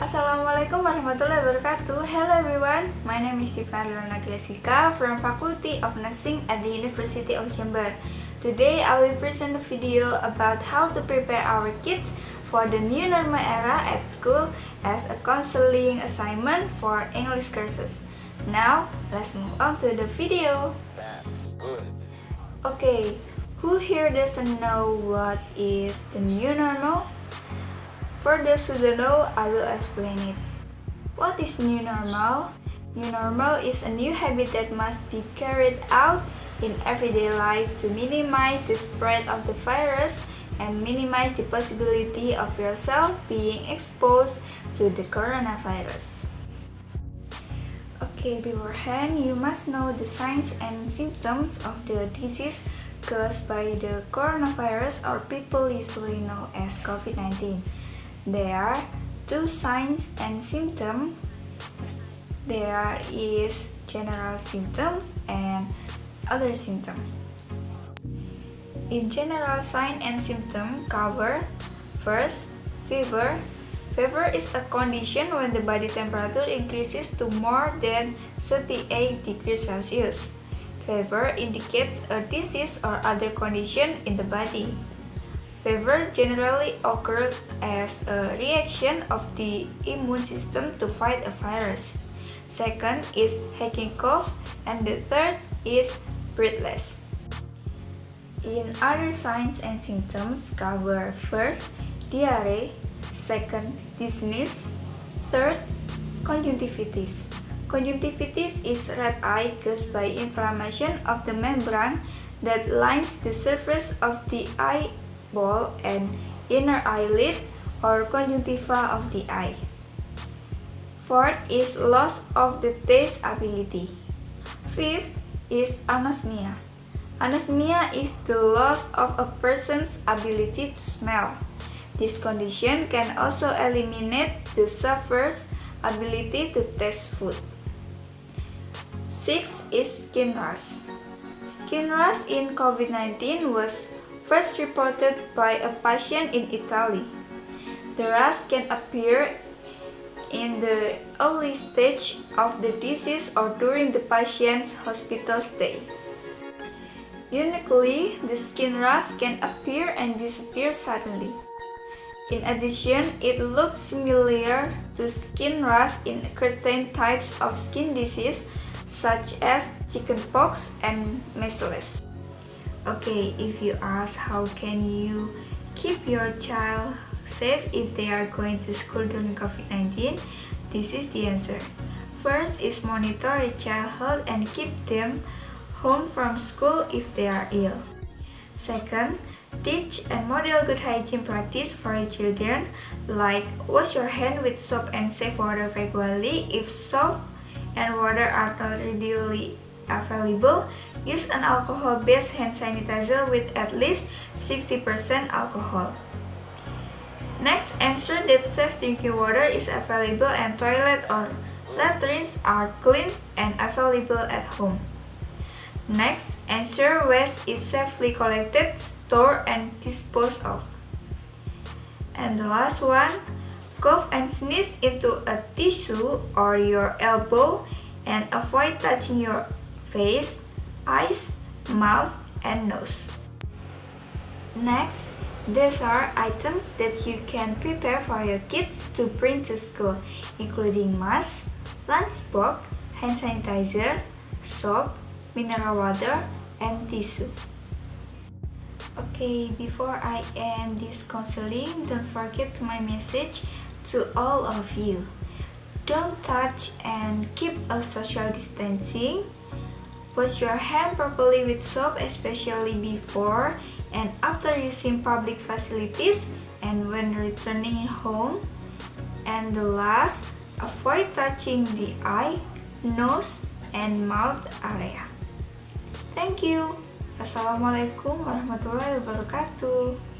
Assalamualaikum warahmatullahi wabarakatuh. Hello everyone, my name is Tiffany Jessica from Faculty of Nursing at the University of Jember. Today I will present a video about how to prepare our kids for the new normal era at school as a counseling assignment for English courses. Now, let's move on to the video. Okay, who here doesn't know what is the new normal? For those who don't know, I will explain it. What is new normal? New normal is a new habit that must be carried out in everyday life to minimize the spread of the virus and minimize the possibility of yourself being exposed to the coronavirus. Okay, beforehand, you must know the signs and symptoms of the disease caused by the coronavirus, or people usually know as COVID-19. There are two signs and symptoms. There is general symptoms and other symptoms. In general, sign and symptom cover first, fever. Fever is a condition when the body temperature increases to more than 38 degrees Celsius. Fever indicates a disease or other condition in the body. Fever generally occurs as a reaction of the immune system to fight a virus. Second is hacking cough, and the third is breathless. In other signs and symptoms cover first, diarrhea, second, dizziness, third, conjunctivitis. Conjunctivitis is red eye caused by inflammation of the membrane that lines the surface of the eyeball and inner eyelid, or conjunctiva of the eye. Fourth is loss of the taste ability. Fifth is anosmia. Anosmia is the loss of a person's ability to smell. This condition can also eliminate the sufferer's ability to taste food. Sixth is skin rash. Skin rash in COVID-19 was first reported by a patient in Italy. The rash can appear in the early stage of the disease or during the patient's hospital stay. Uniquely, the skin rash can appear and disappear suddenly. In addition, it looks similar to skin rash in certain types of skin disease such as chickenpox and measles. Okay, if you ask how can you keep your child safe if they are going to school during COVID-19, this is the answer. First is monitor the child health and keep them home from school if they are ill. Second, teach and model good hygiene practice for your children, like wash your hand with soap and safe water frequently. If soap and water are not readily available, use an alcohol-based hand sanitizer with at least 60% alcohol. Next, ensure that safe drinking water is available and toilet or latrines are clean and available at home. Next, ensure waste is safely collected, stored, and disposed of. And the last one, cough and sneeze into a tissue or your elbow and avoid touching your face, eyes, mouth, and nose. Next, these are items that you can prepare for your kids to bring to school, including mask, lunchbox, hand sanitizer, soap, mineral water, and tissue. Okay, before I end this counseling, don't forget my message to all of you. Don't touch and keep a social distancing. Wash your hand properly with soap, especially before and after using public facilities and when returning home. And the last, avoid touching the eye, nose, and mouth area. Thank you. Assalamualaikum warahmatullahi wabarakatuh.